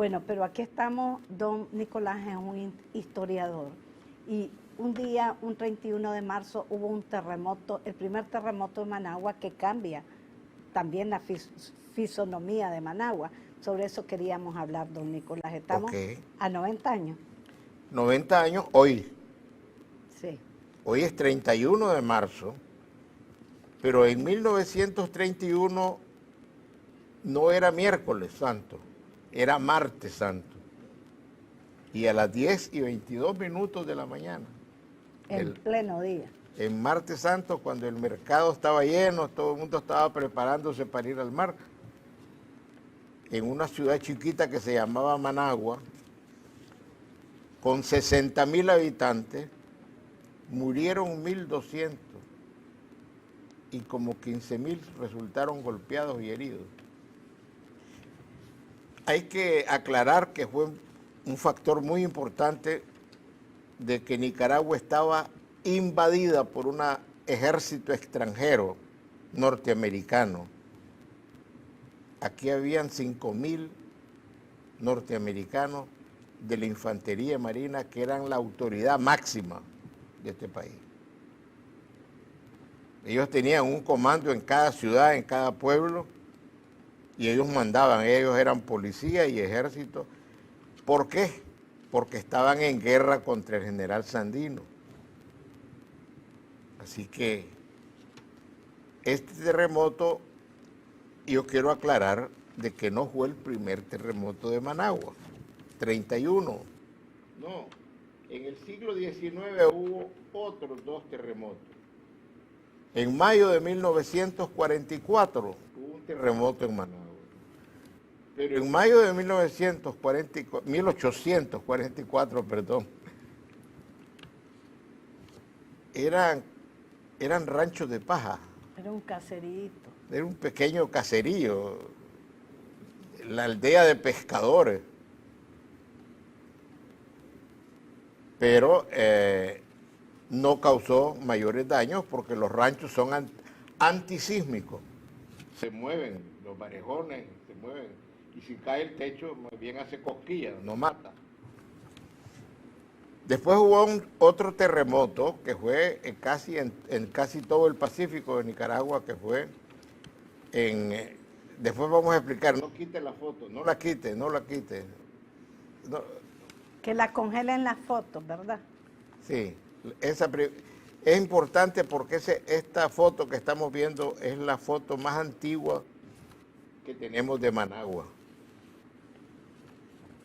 Bueno, pero aquí estamos, don Nicolás es un historiador y un día, un 31 de marzo, hubo un terremoto, el primer terremoto de Managua que cambia también la fisonomía de Managua. Sobre eso queríamos hablar, don Nicolás. Estamos a 90 años. 90 años hoy. Sí. Hoy es 31 de marzo, pero en 1931 no era miércoles santo, era martes santo. Y a las 10:22 de la mañana. En pleno día. En martes santo, cuando el mercado estaba lleno, todo el mundo estaba preparándose para ir al mar, en una ciudad chiquita que se llamaba Managua, con 60,000 habitantes, murieron 1,200 y como 15,000 resultaron golpeados y heridos. Hay que aclarar que fue un factor muy importante de que Nicaragua estaba invadida por un ejército extranjero norteamericano. Aquí habían 5,000 norteamericanos de la infantería marina que eran la autoridad máxima de este país. Ellos tenían un comando en cada ciudad, en cada pueblo, y ellos mandaban, ellos eran policía y ejército. ¿Por qué? Porque estaban en guerra contra el general Sandino. Así que este terremoto, yo quiero aclarar de que no fue el primer terremoto de Managua, 31. No, en el siglo XIX hubo otros 2 terremotos. En mayo de 1944 hubo un terremoto en Managua. Pero en mayo de 1844, eran ranchos de paja. Era un caserito. Era un pequeño caserío, la aldea de pescadores. Pero no causó mayores daños porque los ranchos son antisísmicos. Se mueven, los varejones se mueven. Y si cae el techo, más bien hace cosquillas, no mata. Después hubo otro terremoto que fue en casi todo el Pacífico de Nicaragua, que fue después vamos a explicar, no quite la foto, no la quite. No. Que la congelen las fotos, ¿verdad? Sí, es importante porque esta foto que estamos viendo es la foto más antigua que tenemos de Managua.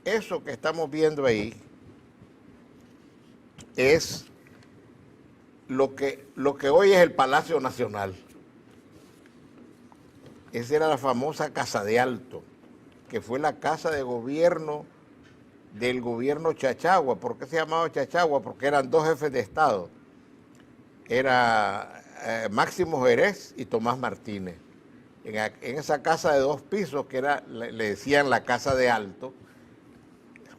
Eso que estamos viendo ahí es lo que hoy es el Palacio Nacional. Esa era la famosa Casa de Alto, que fue la casa de gobierno del gobierno Chachagua. ¿Por qué se llamaba Chachagua? Porque eran 2 jefes de Estado. Era Máximo Jerez y Tomás Martínez. En esa casa de 2 pisos, que le decían la Casa de Alto,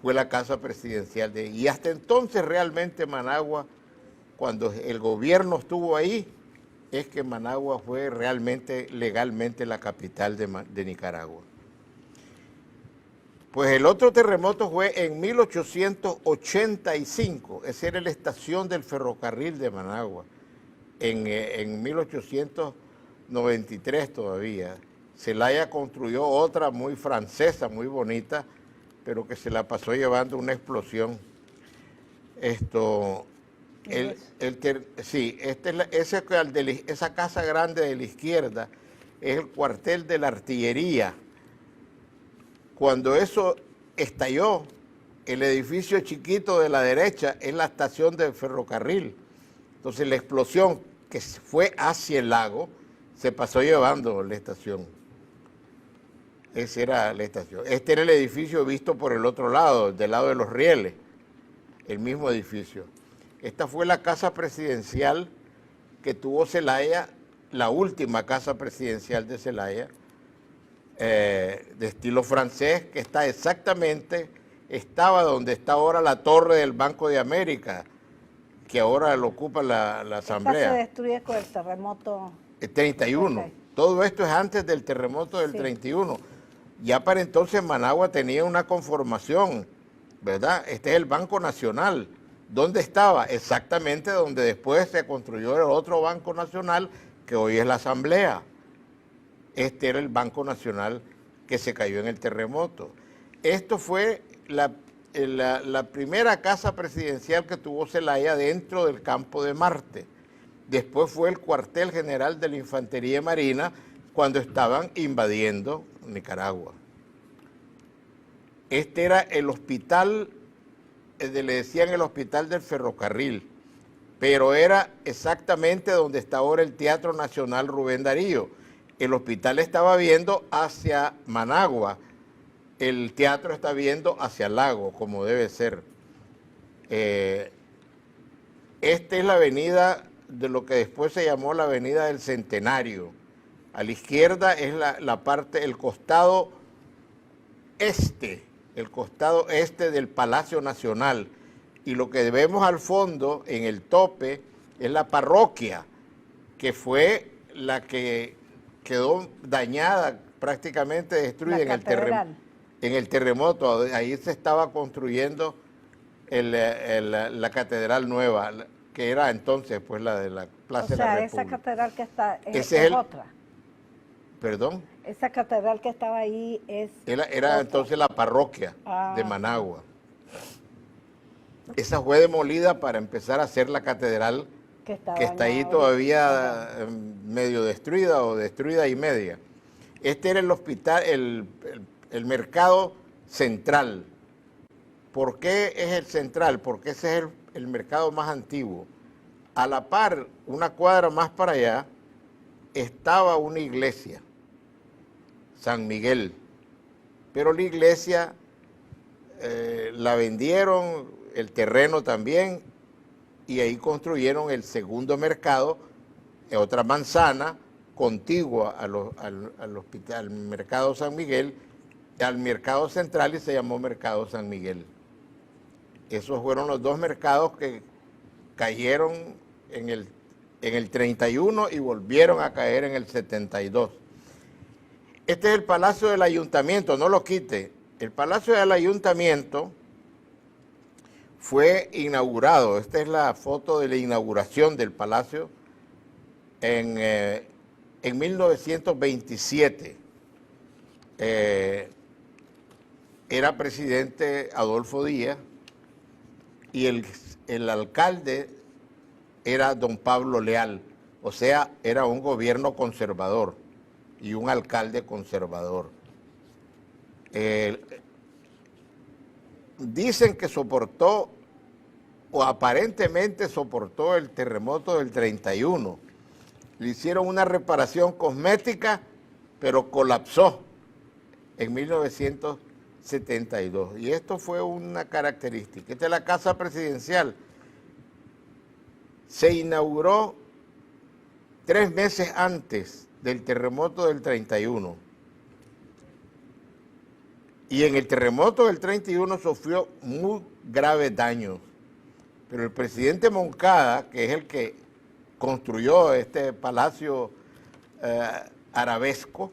fue la casa presidencial y hasta entonces realmente Managua, cuando el gobierno estuvo ahí, es que Managua fue realmente, legalmente, la capital de Nicaragua. Pues el otro terremoto fue en 1885, esa era la estación del ferrocarril de Managua, en 1893 todavía. Celaya construyó otra muy francesa, muy bonita, pero que se la pasó llevando una explosión. Esa casa grande de la izquierda es el cuartel de la artillería. Cuando eso estalló, el edificio chiquito de la derecha es la estación del ferrocarril. Entonces la explosión que fue hacia el lago se pasó llevando la estación. Esa era la estación. Este era el edificio visto por el otro lado, del lado de los rieles, el mismo edificio. Esta fue la casa presidencial que tuvo Celaya, la última casa presidencial de Celaya, de estilo francés, que estaba donde está ahora la torre del Banco de América, que ahora lo ocupa la Asamblea. Esta se destruye con el terremoto. El 31. Okay. Todo esto es antes del terremoto del 31. Ya para entonces Managua tenía una conformación, ¿verdad? Este es el Banco Nacional. ¿Dónde estaba? Exactamente donde después se construyó el otro Banco Nacional, que hoy es la Asamblea. Este era el Banco Nacional que se cayó en el terremoto. Esto fue la primera casa presidencial que tuvo Zelaya dentro del campo de Marte. Después fue el cuartel general de la Infantería Marina cuando estaban invadiendo Nicaragua. Este era el hospital, le decían el hospital del ferrocarril, pero era exactamente donde está ahora el Teatro Nacional Rubén Darío. El hospital estaba viendo hacia Managua, el teatro está viendo hacia el lago, como debe ser. Esta es la avenida de lo que después se llamó la Avenida del Centenario. A la izquierda es la parte, el costado este del Palacio Nacional. Y lo que vemos al fondo, en el tope, es la parroquia, que fue la que quedó dañada, prácticamente destruida en el terremoto. Ahí se estaba construyendo la catedral nueva, que era entonces pues la de la Plaza de la República. O sea, esa catedral que está es otra. ¿Perdón? Esa catedral que estaba ahí Era entonces la parroquia de Managua. Esa fue demolida para empezar a hacer la catedral que está ahí todavía medio destruida o destruida y media. Este era el hospital, el mercado central. ¿Por qué es el central? Porque ese es el mercado más antiguo. A la par, una cuadra más para allá, estaba una iglesia, San Miguel. Pero la iglesia la vendieron, el terreno también, y ahí construyeron el segundo mercado, otra manzana contigua al mercado San Miguel, al mercado central, y se llamó mercado San Miguel. Esos fueron los dos mercados que cayeron en el 31 y volvieron a caer en el 72. Este es el Palacio del Ayuntamiento, no lo quite. El Palacio del Ayuntamiento fue inaugurado. Esta es la foto de la inauguración del palacio en 1927. Era presidente Adolfo Díaz y el alcalde era don Pablo Leal. O sea, era un gobierno conservador y un alcalde conservador. Dicen que soportó, o aparentemente soportó, el terremoto del 31. Le hicieron una reparación cosmética, pero colapsó en 1972. Y esto fue una característica. Esta es la casa presidencial. Se inauguró 3 meses antes del terremoto del 31. Y en el terremoto del 31 sufrió muy graves daños. Pero el presidente Moncada, que es el que construyó este palacio arabesco.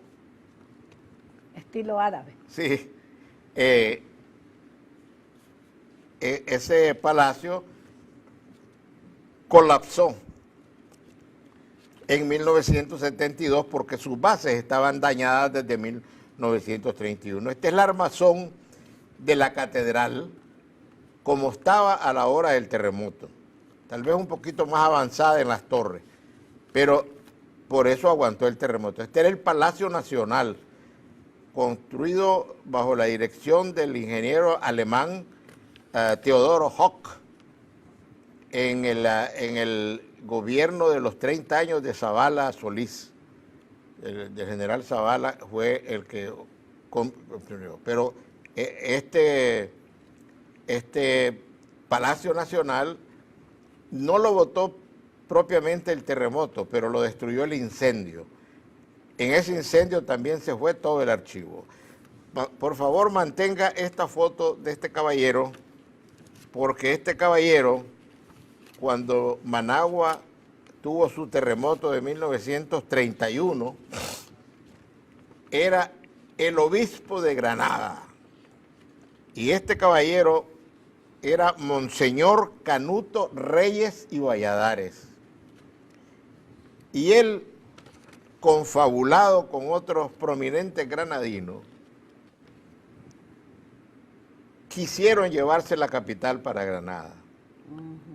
Estilo árabe. Sí. Ese palacio colapsó en 1972 porque sus bases estaban dañadas desde 1931. Este es el armazón de la catedral como estaba a la hora del terremoto. Tal vez un poquito más avanzada en las torres, pero por eso aguantó el terremoto. Este era el Palacio Nacional, construido bajo la dirección del ingeniero alemán Theodoro Hock en el gobierno de los 30 años de Zavala Solís. El general Zavala fue el que construyó. Pero este Palacio Nacional no lo botó propiamente el terremoto, pero lo destruyó el incendio. En ese incendio también se fue todo el archivo. Por favor, mantenga esta foto de este caballero, porque este caballero, cuando Managua tuvo su terremoto de 1931, era el obispo de Granada. Y este caballero era Monseñor Canuto Reyes y Valladares. Y él, confabulado con otros prominentes granadinos, quisieron llevarse la capital para Granada.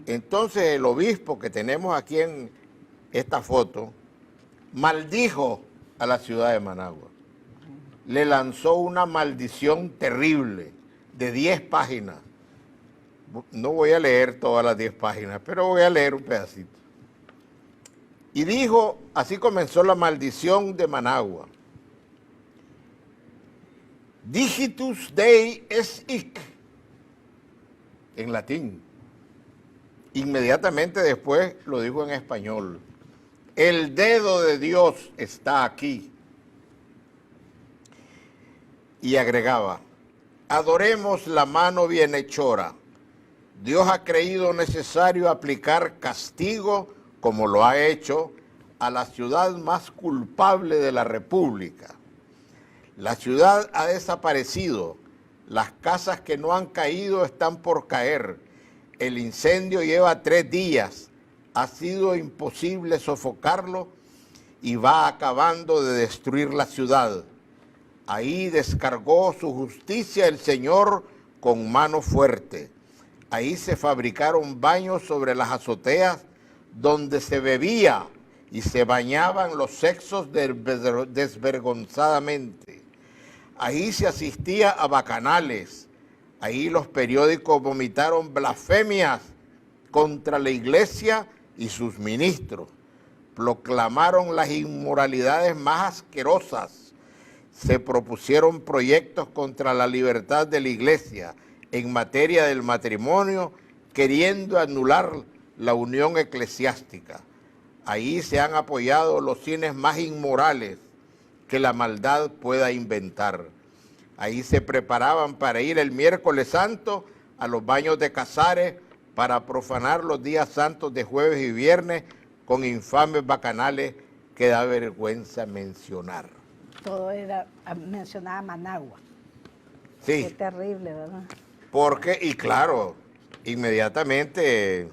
Entonces el obispo que tenemos aquí en esta foto maldijo a la ciudad de Managua. Le lanzó una maldición terrible de 10 páginas. No voy a leer todas las 10 páginas, pero voy a leer un pedacito. Y dijo, así comenzó la maldición de Managua. Digitus Dei es hic, en latín. Inmediatamente después lo dijo en español. El dedo de Dios está aquí. Y agregaba, adoremos la mano bienhechora. Dios ha creído necesario aplicar castigo, como lo ha hecho, a la ciudad más culpable de la República. La ciudad ha desaparecido, las casas que no han caído están por caer, el incendio lleva 3 días, ha sido imposible sofocarlo y va acabando de destruir la ciudad. Ahí descargó su justicia el Señor con mano fuerte. Ahí se fabricaron baños sobre las azoteas donde se bebía y se bañaban los sexos desvergonzadamente. Ahí se asistía a bacanales. Ahí los periódicos vomitaron blasfemias contra la iglesia y sus ministros. Proclamaron las inmoralidades más asquerosas. Se propusieron proyectos contra la libertad de la iglesia en materia del matrimonio, queriendo anular la unión eclesiástica. Ahí se han apoyado los cines más inmorales que la maldad pueda inventar. Ahí se preparaban para ir el miércoles santo a los baños de Casares para profanar los días santos de jueves y viernes con infames bacanales que da vergüenza mencionar. Todo era, mencionaba Managua. Sí. Qué terrible, ¿verdad? Porque, y claro, inmediatamente...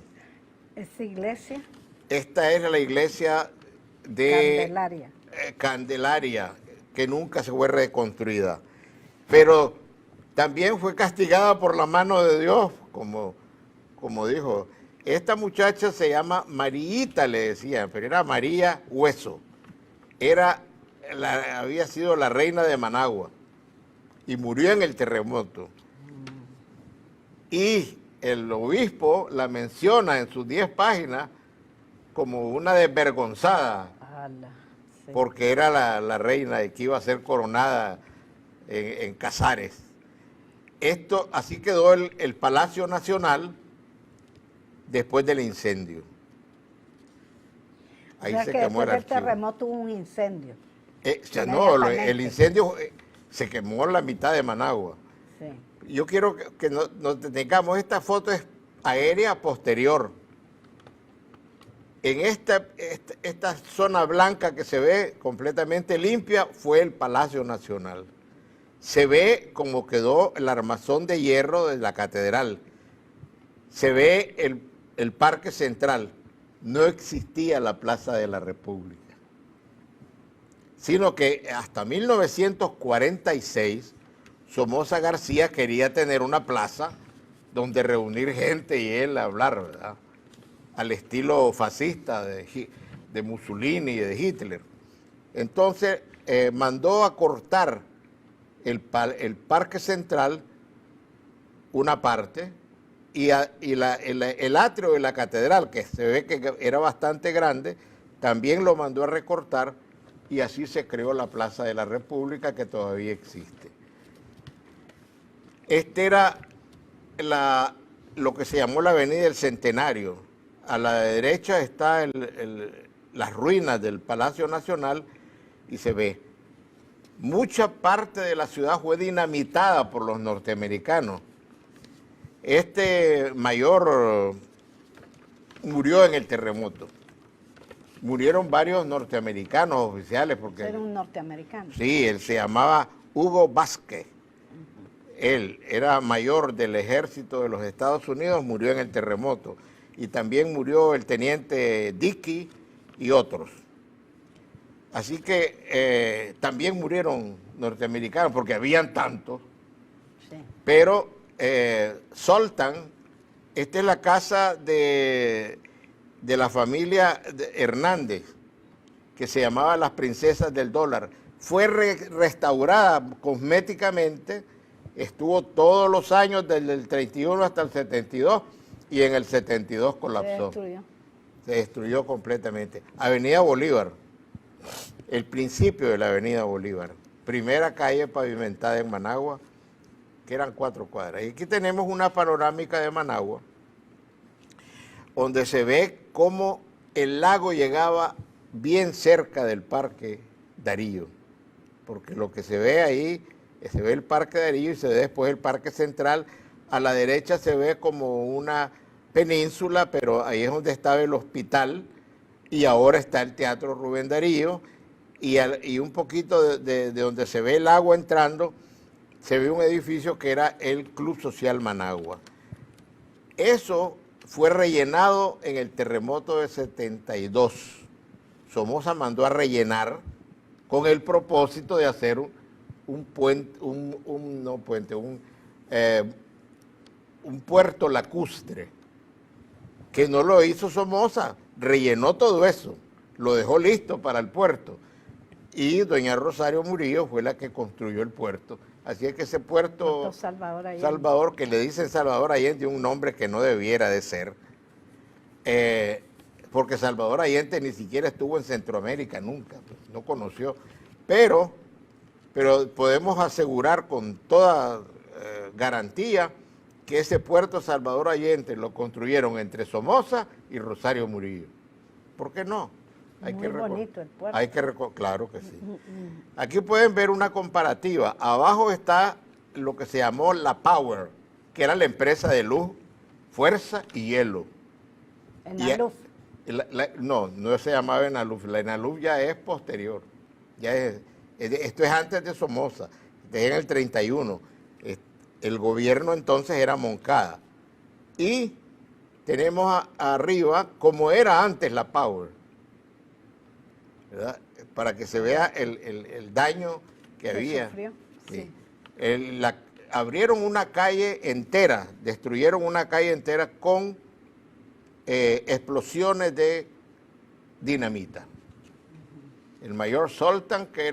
Esa iglesia. Esta era la iglesia de Candelaria. Candelaria, que nunca se fue reconstruida. Pero también fue castigada por la mano de Dios, como dijo. Esta muchacha se llama Mariita, le decían, pero era María Hueso. Había sido la reina de Managua y murió en el terremoto. Y el obispo la menciona en sus 10 páginas como una desvergonzada, sí, porque era la reina y que iba a ser coronada en Casares. Así quedó el Palacio Nacional después del incendio. Ahí o sea se que quemó el después del archivo. terremoto hubo un incendio. No, el incendio se quemó la mitad de Managua. Sí. Yo quiero que nos detengamos. Esta foto es aérea posterior. En esta zona blanca que se ve completamente limpia fue el Palacio Nacional. Se ve cómo quedó el armazón de hierro de la catedral. Se ve el Parque Central. No existía la Plaza de la República. Sino que hasta 1946 Somoza García quería tener una plaza donde reunir gente y él hablar, ¿verdad? Al estilo fascista de Mussolini y de Hitler. Entonces mandó a cortar el Parque Central, una parte, y el atrio de la catedral, que se ve que era bastante grande, también lo mandó a recortar, y así se creó la Plaza de la República, que todavía existe. Era lo que se llamó la Avenida del Centenario. A la derecha está las ruinas del Palacio Nacional y se ve. Mucha parte de la ciudad fue dinamitada por los norteamericanos. Este mayor murió en el terremoto. Murieron varios norteamericanos oficiales porque... Era un norteamericano. Sí, él se llamaba Hugo Vázquez. Él era mayor del ejército de los Estados Unidos, murió en el terremoto. Y también murió el teniente Dickey y otros. Así que también murieron norteamericanos, porque habían tantos. Sí. Pero Zoltan, esta es la casa de la familia Hernández, que se llamaba Las Princesas del Dólar. Fue restaurada cosméticamente, estuvo todos los años desde el 31 hasta el 72 y en el 72 colapsó. Se destruyó completamente. Avenida Bolívar, el principio de la Avenida Bolívar, primera calle pavimentada en Managua, que eran 4 cuadras. Y aquí tenemos una panorámica de Managua, donde se ve cómo el lago llegaba bien cerca del Parque Darío, porque lo que se ve ahí, se ve el Parque Darío y se ve después el Parque Central. A la derecha se ve como una península, pero ahí es donde estaba el hospital y ahora está el Teatro Rubén Darío, y un poquito de donde se ve el agua entrando, se ve un edificio que era el Club Social Managua. Eso fue rellenado en el terremoto de 72. Somoza mandó a rellenar con el propósito de hacer un puerto lacustre, que no lo hizo Somoza, rellenó todo eso, lo dejó listo para el puerto. Y doña Rosario Murillo fue la que construyó el puerto. Así es que ese puerto Salvador, que le dicen Salvador Allende, un nombre que no debiera de ser, porque Salvador Allende ni siquiera estuvo en Centroamérica nunca, pues, no conoció. Pero podemos asegurar con toda garantía que ese puerto Salvador Allende lo construyeron entre Somoza y Rosario Murillo. ¿Por qué no? Muy bonito el puerto. Claro que sí. Aquí pueden ver una comparativa. Abajo está lo que se llamó la Power, que era la empresa de luz, fuerza y hielo. Enaluf. No se llamaba Enaluf. La Enaluf ya es posterior. Esto es antes de Somoza. Es en el 31. El gobierno entonces era Moncada. Y tenemos arriba como era antes la Power, ¿verdad? Para que se vea el daño que había. Sí. Abrieron una calle entera, destruyeron una calle entera con explosiones de dinamita. El mayor Zoltan, que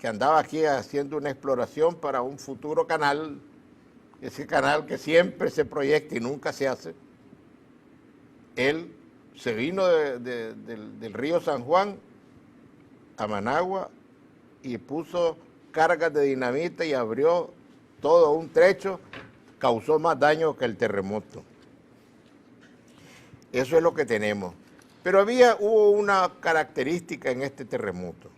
andaba aquí haciendo una exploración para un futuro canal, ese canal que siempre se proyecta y nunca se hace, él se vino del río San Juan a Managua y puso cargas de dinamita y abrió todo un trecho, causó más daño que el terremoto. Eso es lo que tenemos. Pero hubo una característica en este terremoto.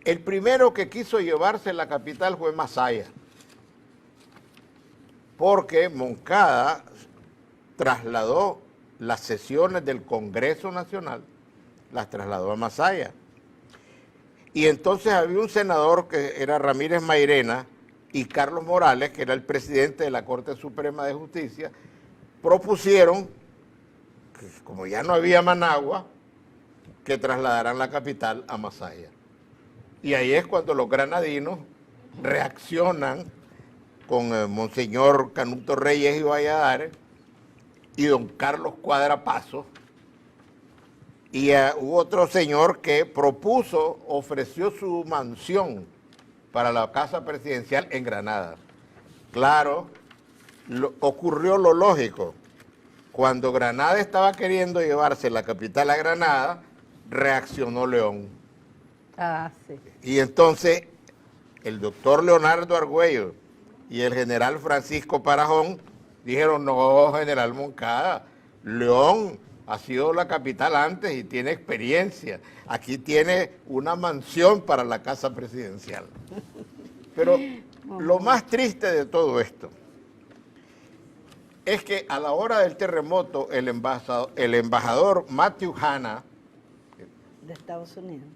El primero que quiso llevarse la capital fue Masaya, porque Moncada trasladó las sesiones del Congreso Nacional, las trasladó a Masaya. Y entonces había un senador que era Ramírez Mairena y Carlos Morales, que era el presidente de la Corte Suprema de Justicia, propusieron, que como ya no había Managua, que trasladaran la capital a Masaya. Y ahí es cuando los granadinos reaccionan con Monseñor Canuto Reyes y Valladares y don Carlos Cuadra Paso, y hubo otro señor que ofreció su mansión para la casa presidencial en Granada. Claro, ocurrió lo lógico. Cuando Granada estaba queriendo llevarse la capital a Granada, reaccionó León. Sí. Y entonces el doctor Leonardo Argüello y el general Francisco Parajón dijeron: no, general Moncada, León ha sido la capital antes y tiene experiencia. Aquí tiene una mansión para la casa presidencial. Pero lo más triste de todo esto es que a la hora del terremoto, el embajador Matthew Hanna, de Estados Unidos,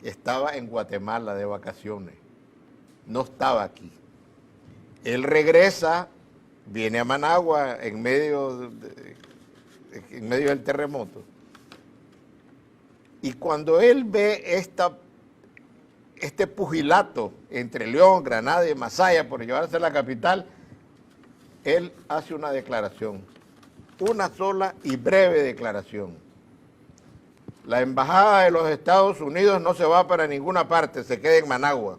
estaba en Guatemala de vacaciones. no estaba aquí. Él regresa, viene a Managua en medio del terremoto. Y cuando él ve este pugilato entre León, Granada y Masaya por llevarse a la capital, él hace una declaración, una sola y breve declaración. La embajada de los Estados Unidos no se va para ninguna parte, se queda en Managua.